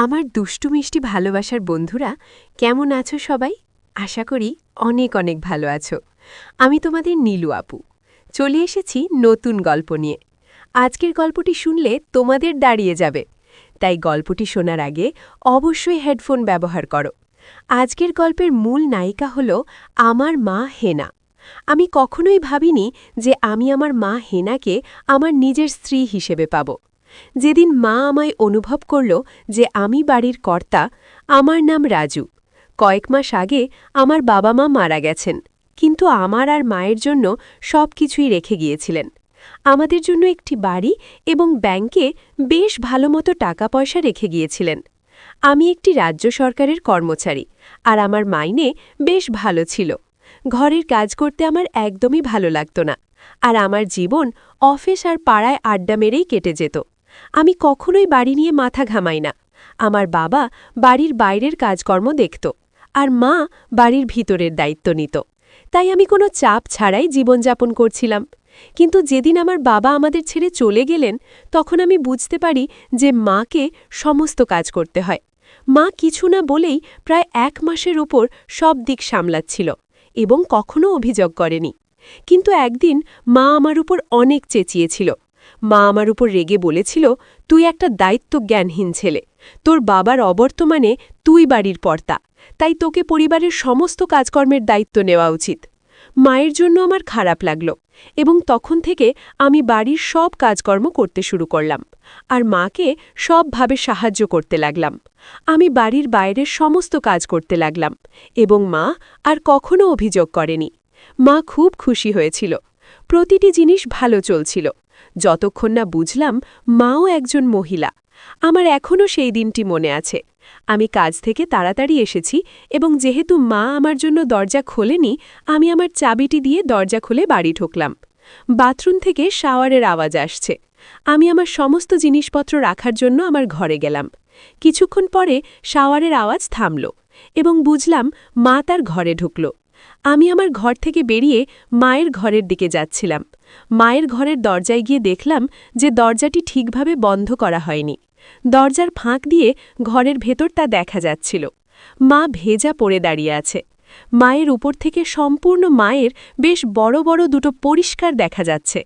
আমার দুষ্টু মিষ্টি ভালোবাসার বন্ধুরা কেমন আছো সবাই? আশা করি অনেক অনেক ভালো আছো। আমি তোমাদের নীলু আপু। চলে এসেছি নতুন গল্প নিয়ে। আজকের গল্পটি শুনলে তোমাদের দাঁড়িয়ে যাবে, তাই গল্পটি শোনার আগে অবশ্যই হেডফোন ব্যবহার করো। আজকের গল্পের মূল নায়িকা হল আমার মা হেনা। আমি কখনোই ভাবিনি যে আমি আমার মা হেনাকে আমার নিজের স্ত্রী হিসেবে পাব। যেদিন মা আমায় অনুভব করল যে আমি বাড়ির কর্তা, আমার নাম রাজু। কয়েক মাস আগে আমার বাবা মা মারা গেছেন, কিন্তু আমার আর মায়ের জন্য সব কিছুই রেখে গিয়েছিলেন। আমাদের জন্য একটি বাড়ি এবং ব্যাংকে বেশ ভালোমতো টাকা পয়সা রেখে গিয়েছিলেন। আমি একটি রাজ্য সরকারের কর্মচারী, আর আমার মাইনে বেশ ভালো ছিল। ঘরের কাজ করতে আমার একদমই ভালো লাগত না, আর আমার জীবন অফিস আর পাড়ায় আড্ডা মেরেই কেটে যেত। আমি কখনোই বাড়ি নিয়ে মাথা ঘামাই না। আমার বাবা বাড়ির বাইরের কাজকর্ম দেখত, আর মা বাড়ির ভিতরের দায়িত্ব নিত। তাই আমি কোনো চাপ ছাড়াই জীবনযাপন করছিলাম। কিন্তু যেদিন আমার বাবা আমাদের ছেড়ে চলে গেলেন, তখন আমি বুঝতে পারি যে মাকে সমস্ত কাজ করতে হয়। মা কিছু না বলেই প্রায় 1 মাসের উপর সব দিক সামলাচ্ছিল এবং কখনো অভিযোগ করেনি। কিন্তু একদিন মা আমার উপর অনেক চেঁচিয়েছিল। মা আমার উপর রেগে বলেছিল, তুই একটা দায়িত্বজ্ঞানহীন ছেলে। তোর বাবার অবর্তমানে তুই বাড়ির কর্তা, তাই তোকে পরিবারের সমস্ত কাজকর্মের দায়িত্ব নেওয়া উচিত। মায়ের জন্য আমার খারাপ লাগল এবং তখন থেকে আমি বাড়ির সব কাজকর্ম করতে শুরু করলাম, আর মাকে সবভাবে সাহায্য করতে লাগলাম। আমি বাড়ির বাইরের সমস্ত কাজ করতে লাগলাম এবং মা আর কখনো অভিযোগ করেনি। মা খুব খুশি হয়েছিল। প্রতিটি জিনিস ভালো চলছিল, যতক্ষণ না বুঝলাম মাও একজন মহিলা। আমার এখনও সেই দিনটি মনে আছে। আমি কাজ থেকে তাড়াতাড়ি এসেছি এবং যেহেতু মা আমার জন্য দরজা খোলেনি, আমি আমার চাবিটি দিয়ে দরজা খুলে বাড়ি ঢুকলাম। বাথরুম থেকে শাওয়ারের আওয়াজ আসছে। আমি আমার সমস্ত জিনিসপত্র রাখার জন্য আমার ঘরে গেলাম। কিছুক্ষণ পরে শাওয়ারের আওয়াজ থামল এবং বুঝলাম মা তার ঘরে ঢুকল। আমি আমার ঘর থেকে বেরিয়ে মায়ের ঘরের দিকে যাচ্ছিলাম। মায়ের ঘরের দরজায় গিয়ে দেখলাম যে দরজাটি ঠিকভাবে বন্ধ করা হয়নি। দরজার ফাঁক দিয়ে ঘরের ভেতর তা দেখা যাচ্ছিল। মা ভেজা পড়ে দাঁড়িয়ে আছে। মায়ের উপর থেকে সম্পূর্ণ মায়ের বেশ বড় বড় দুটো পরিষ্কার দেখা যাচ্ছে।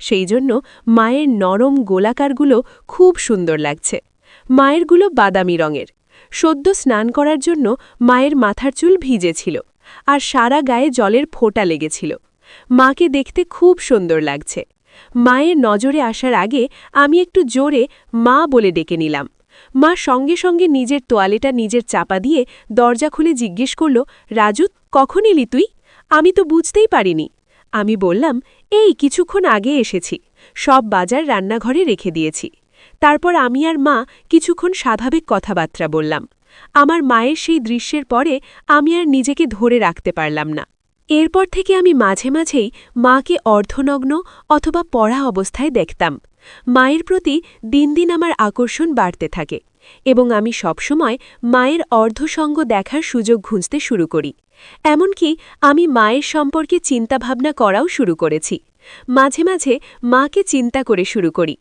সেই জন্য মায়ের নরম গোলাকারগুলো খুব সুন্দর লাগছে। মায়েরগুলো বাদামি রঙের। সদ্য স্নান করার জন্য মায়ের মাথার চুল ভিজেছিল, আর সারা গায়ে জলের ফোঁটা লেগেছিল। মাকে দেখতে খুব সুন্দর লাগছে। মায়ের নজরে আসার আগে আমি একটু জোরে মা বলে ডেকে নিলাম। মা সঙ্গে সঙ্গে নিজের তোয়ালেটা নিজের চাপা দিয়ে দরজা খুলে জিজ্ঞেস করল, রাজু, কখন এলি তুই? আমি তো বুঝতেই পারিনি। আমি বললাম, এই কিছুক্ষণ আগে এসেছি, সব বাজার রান্নাঘরে রেখে দিয়েছি। তারপর আমি আর মা কিছুক্ষণ স্বাভাবিক কথাবার্তা বললাম। আমার মায়ের সেই দৃশ্যের পরে আমি আর নিজেকে ধরে রাখতে পারলাম না। এরপর থেকে আমি মাঝে মাঝেই মাকে অর্ধনগ্ন অথবা পড়া অবস্থায় দেখতাম। মায়ের প্রতি দিন দিন আমার আকর্ষণ বাড়তে থাকে এবং আমি সবসময় মায়ের অর্ধসঙ্গ দেখার সুযোগ খুঁজতে শুরু করি। এমনকি আমি মায়ের সম্পর্কে চিন্তাভাবনা করাও শুরু করেছি। মাঝে মাঝে মাকে চিন্তা করে শুরু করি।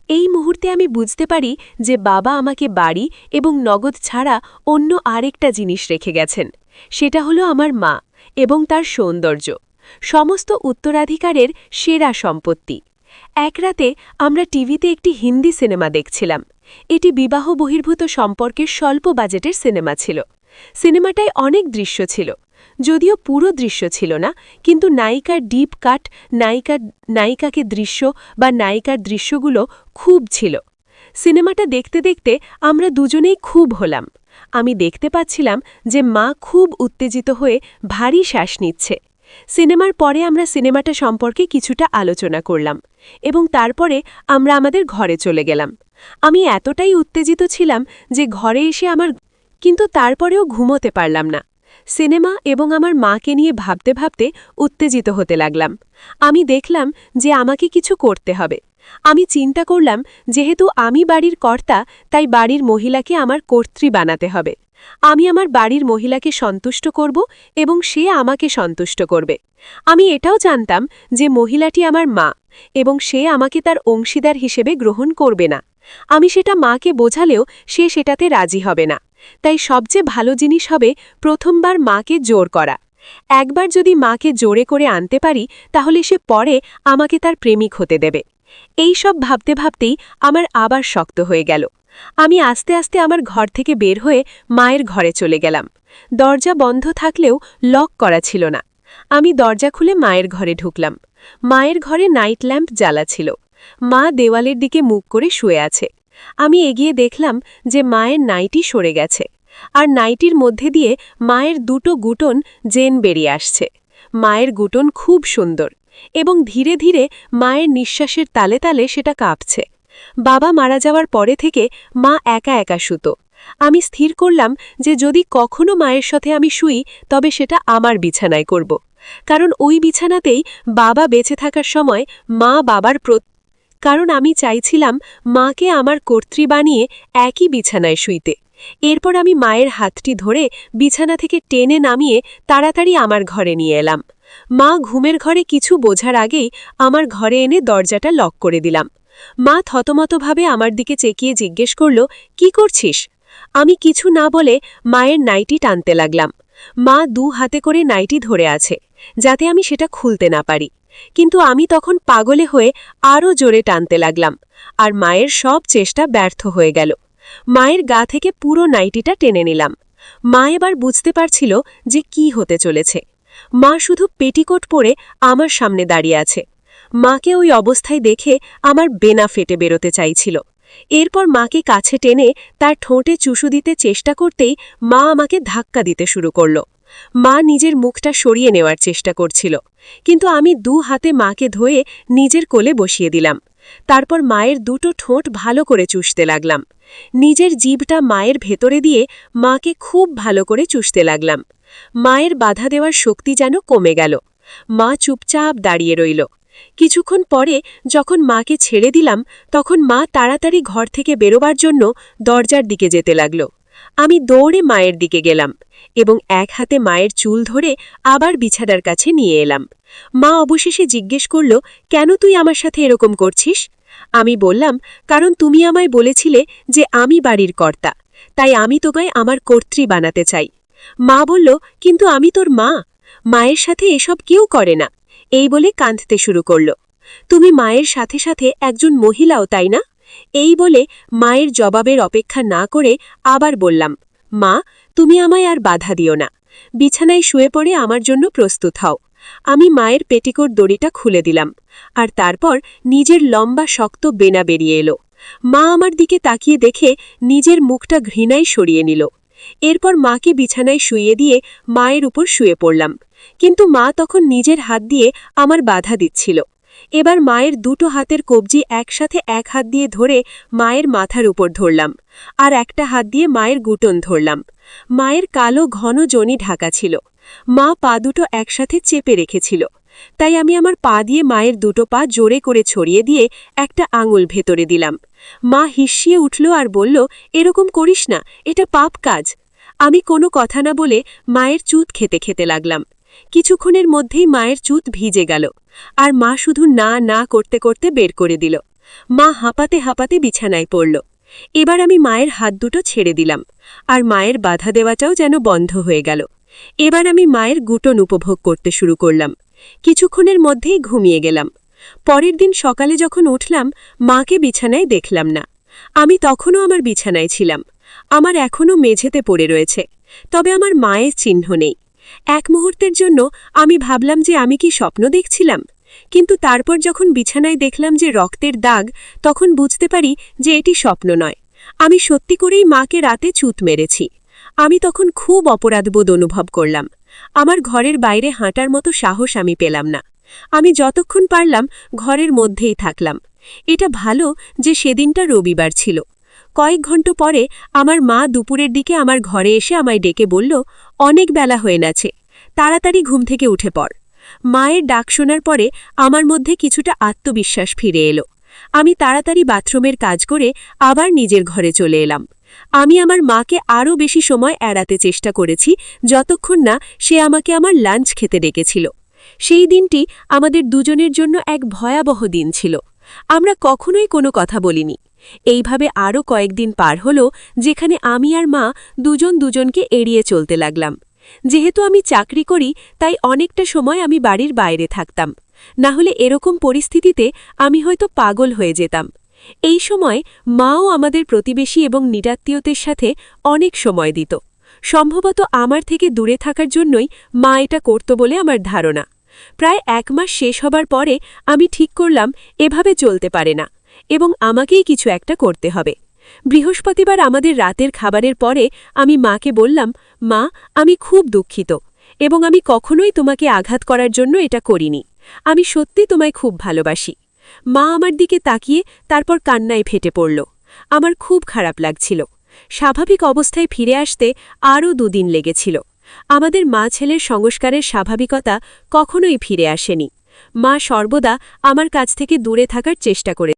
এই মুহূর্তে আমি বুঝতে পারি যে বাবা আমাকে বাড়ি এবং নগদ ছাড়া অন্য আরেকটা জিনিস রেখে গেছেন। সেটা হলো আমার মা এবং তার সৌন্দর্য, সমস্ত উত্তরাধিকারের সেরা সম্পত্তি। এক রাতে আমরা টিভিতে একটি হিন্দি সিনেমা দেখছিলাম। এটি বিবাহ বহির্ভূত সম্পর্কের স্বল্প বাজেটের সিনেমা ছিল। সিনেমাটায় অনেক দৃশ্য ছিল, যদিও পুরো দৃশ্য ছিল না, কিন্তু নায়িকার ডিপ কাট, নায়িকাকে দৃশ্য বা নায়িকার দৃশ্যগুলো খুব ছিল। সিনেমাটা দেখতে দেখতে আমরা দুজনেই খুব হলাম। আমি দেখতে পাচ্ছিলাম যে মা খুব উত্তেজিত হয়ে ভারী শ্বাস নিচ্ছে। সিনেমার পরে আমরা সিনেমাটা সম্পর্কে কিছুটা আলোচনা করলাম এবং তারপরে আমরা আমাদের ঘরে চলে গেলাম। আমি এতটাই উত্তেজিত ছিলাম যে ঘরে এসে কিন্তু তারপরেও ঘুমোতে পারলাম না। সিনেমা এবং আমার মাকে নিয়ে ভাবতে ভাবতে উত্তেজিত হতে লাগলাম। আমি দেখলাম যে আমাকে কিছু করতে হবে। আমি চিন্তা করলাম, যেহেতু আমি বাড়ির কর্তা, তাই বাড়ির মহিলাকে আমার কর্ত্রী বানাতে হবে। আমি আমার বাড়ির মহিলাকে সন্তুষ্ট করব এবং সে আমাকে সন্তুষ্ট করবে। আমি এটাও জানতাম যে মহিলাটি আমার মা এবং সে আমাকে তার অংশীদার হিসেবে গ্রহণ করবে না। আমি সেটা মাকে বোঝালেও সে সেটাতে রাজি হবে না। তাই সবচেয়ে ভালো জিনিস হবে প্রথমবার মাকে জোর করা। একবার যদি মাকে জোরে করে আনতে পারি তাহলে সে পরে আমাকে তার প্রেমিক হতে দেবে। এই সব ভাবতে ভাবতেই আমার আবার শক্ত হয়ে গেল। আমি আস্তে আস্তে আমার ঘর থেকে বের হয়ে মায়ের ঘরে চলে গেলাম। দরজা বন্ধ থাকলেও লক করা ছিল না। আমি দরজা খুলে মায়ের ঘরে ঢুকলাম। মায়ের ঘরে নাইট ল্যাম্প জ্বালা ছিল। মা দেওয়ালের দিকে মুখ করে শুয়ে আছে। আমি এগিয়ে দেখলাম যে মায়ের নাইটি সরে গেছে, আর নাইটির মধ্যে দিয়ে মায়ের দুটো গুটন জেন বেরিয়ে আসছে। মায়ের গুটন খুব সুন্দর এবং ধীরে ধীরে মায়ের নিঃশ্বাসের তালে তালে সেটা কাঁপছে। বাবা মারা যাওয়ার পরে থেকে মা একা একা শুতো। আমি স্থির করলাম যে যদি কখনো মায়ের সাথে আমি শুই তবে সেটা আমার বিছানায় করব, কারণ ওই বিছানাতেই বাবা বেঁচে থাকার সময় মা বাবার কারণ আমি চাইছিলাম মাকে আমার কর্ত্রী বানিয়ে একই বিছানায় শুইতে। এরপর আমি মায়ের হাতটি ধরে বিছানা থেকে টেনে নামিয়ে তাড়াতাড়ি আমার ঘরে নিয়ে এলাম। মা ঘুমের ঘরে কিছু বোঝার আগেই আমার ঘরে এনে দরজাটা লক করে দিলাম। মা থতমতভাবে আমার দিকে চেকিয়ে জিজ্ঞেস করল, কি করছিস? আমি কিছু না বলে মায়ের নাইটি টানতে লাগলাম। মা দু হাতে করে নাইটি ধরে আছে যাতে আমি সেটা খুলতে না পারি, কিন্তু আমি তখন পাগলে হয়ে আরও জোরে টানতে লাগলাম, আর মায়ের সব চেষ্টা ব্যর্থ হয়ে গেল। মায়ের গা থেকে পুরো নাইটিটা টেনে নিলাম। মা এবার বুঝতে পারছিল যে কি হতে চলেছে। মা শুধু পেটিকোট পরে আমার সামনে দাঁড়িয়ে আছে। মাকে ওই অবস্থায় দেখে আমার বেনা ফেটে বেরোতে চাইছিল। এরপর মাকে কাছে টেনে তার ঠোঁটে চুষু দিতে চেষ্টা করতেই মা আমাকে ধাক্কা দিতে শুরু করল। মা নিজের মুখটা সরিয়ে নেওয়ার চেষ্টা করছিল, কিন্তু আমি দু হাতে মাকে ধয়ে নিজের কোলে বসিয়ে দিলাম। তারপর মায়ের দুটো ঠোঁট ভালো করে চুষতে লাগলাম। নিজের জিভটা মায়ের ভেতরে দিয়ে মাকে খুব ভালো করে চুষতে লাগলাম। মায়ের বাধা দেওয়ার শক্তি যেন কমে গেল। মা চুপচাপ দাঁড়িয়ে রইল। কিছুক্ষণ পরে যখন মাকে ছেড়ে দিলাম তখন মা তাড়াতাড়ি ঘর থেকে বেরোবার জন্য দরজার দিকে যেতে লাগল। আমি দৌড়ে মায়ের দিকে গেলাম এবং এক হাতে মায়ের চুল ধরে আবার বিছানার কাছে নিয়ে এলাম। মা অবশেষে জিজ্ঞেস করল, কেন তুই আমার সাথে এরকম করছিস? আমি বললাম, কারণ তুমি আমায় বলেছিলে যে আমি বাড়ির কর্তা, তাই আমি তোমায় আমার কর্ত্রী বানাতে চাই। মা বলল, কিন্তু আমি তোর মা, মায়ের সাথে এসব কেউ করে না। এই বলে কাঁদতে শুরু করল। তুমি মায়ের সাথে সাথে একজন মহিলাও, তাই না? এই বলে মায়ের জবাবের অপেক্ষা না করে আবার বললাম, মা, তুমি আমায় আর বাধা দিও না। বিছানায় শুয়ে পড়ে আমার জন্য প্রস্তুত হও। আমি মায়ের পেটিকোট দড়িটা খুলে দিলাম, আর তারপর নিজের লম্বা শক্ত বেনা বেরিয়ে এলো। মা আমার দিকে তাকিয়ে দেখে নিজের মুখটা ঘৃণায় সরিয়ে নিল। এরপর মাকে বিছানায় শুইয়ে দিয়ে মায়ের উপর শুয়ে পড়লাম, কিন্তু মা তখন নিজের হাত দিয়ে আমার বাধা দিচ্ছিল। এবার মায়ের দুটো হাতের কবজি একসাথে এক হাত দিয়ে ধরে মায়ের মাথার উপর ধরলাম, আর একটা হাত দিয়ে মায়ের গুটন ধরলাম। মায়ের কালো ঘন জনি ঢাকা ছিল। মা পা দুটো একসাথে চেপে রেখেছিল, তাই আমি আমার পা দিয়ে মায়ের দুটো পা জোরে করে ছড়িয়ে দিয়ে একটা আঙুল ভেতরে দিলাম। মা হিসিয়ে উঠল আর বলল, এরকম করিস না, এটা পাপ কাজ। আমি কোনো কথা না বলে মায়ের চুত খেতে খেতে লাগলাম। কিছুক্ষণের মধ্যেই মায়ের চুত ভিজে গেল, আর মা শুধু না না করতে করতে বের করে দিল। মা হাঁপাতে হাঁপাতে বিছানায় পড়ল। এবার আমি মায়ের হাত দুটো ছেড়ে দিলাম, আর মায়ের বাধা দেওয়াটাও যেন বন্ধ হয়ে গেল। এবার আমি মায়ের গুটন উপভোগ করতে শুরু করলাম। কিছুক্ষণের মধ্যেই ঘুমিয়ে গেলাম। পরের দিন সকালে যখন উঠলাম, মাকে বিছানায় দেখলাম না। আমি তখনও আমার বিছানায় ছিলাম। আমার এখনও মেঝেতে পড়ে রয়েছে, তবে আমার মায়ের চিহ্ন নেই। এক মুহূর্তের জন্য আমি ভাবলাম যে আমি কি স্বপ্ন দেখছিলাম, কিন্তু তারপর যখন বিছানায় দেখলাম যে রক্তের দাগ, তখন বুঝতে পারি যে এটি স্বপ্ন নয়। আমি সত্যি করেই মাকে রাতে চুত মেরেছি। আমি তখন খুব অপরাধবোধ অনুভব করলাম। আমার ঘরের বাইরে হাঁটার মতো সাহস আমি পেলাম না। আমি যতক্ষণ পারলাম ঘরের মধ্যেই থাকলাম। এটা ভালো যে সেদিনটা রবিবার ছিল। কয়েক ঘন্টা পরে আমার মা দুপুরের দিকে আমার ঘরে এসে আমায় ডেকে বলল, অনেক বেলা হয়ে গেছে, তাড়াতাড়ি ঘুম থেকে উঠে পড়। মায়ের ডাক শোনার পরে আমার মধ্যে কিছুটা আত্মবিশ্বাস ফিরে এলো। আমি তাড়াতাড়ি বাথরুমের কাজ করে আবার নিজের ঘরে চলে এলাম। আমি আমার মাকে আরও বেশি সময় এড়াতে চেষ্টা করেছি, যতক্ষণ না সে আমাকে আমার লাঞ্চ খেতে ডেকেছিল। সেই দিনটি আমাদের দুজনের জন্য এক ভয়াবহ দিন ছিল। আমরা কখনোই কোনো কথা বলিনি, এইভাবে আরও কয়েকদিন পার হল, যেখানে আমি আর মা দুজনকে এড়িয়ে চলতে লাগলাম। যেহেতু আমি চাকরি করি, তাই অনেকটা সময় আমি বাড়ির বাইরে থাকতাম। না হলে এরকম পরিস্থিতিতে আমি হয়তো পাগল হয়ে যেতাম। এই সময় মাও আমাদের প্রতিবেশী এবং নিরাত্মীয়দের সাথে অনেক সময় দিত। সম্ভবত আমার থেকে দূরে থাকার জন্যই মা এটা করত বলে আমার ধারণা। প্রায় 1 মাস শেষ হবার পরে আমি ঠিক করলাম এভাবে চলতে পারে না, এবং আমাকেই কিছু একটা করতে হবে। বৃহস্পতিবার আমাদের রাতের খাবারের পরে আমি মাকে বললাম, মা, আমি খুব দুঃখিত, এবং আমি কখনোই তোমাকে আঘাত করার জন্য এটা করিনি। আমি সত্যি তোমায় খুব ভালোবাসি। মা আমার দিকে তাকিয়ে তারপর কান্নায় ফেটে পড়ল। আমার খুব খারাপ লাগছিল। স্বাভাবিক অবস্থায় ফিরে আসতে আরও 2 দিন লেগেছিল। আমাদের মা ছেলের সংস্কারের স্বাভাবিকতা কখনোই ফিরে আসেনি। মা সর্বদা আমার কাছ থেকে দূরে থাকার চেষ্টা করে।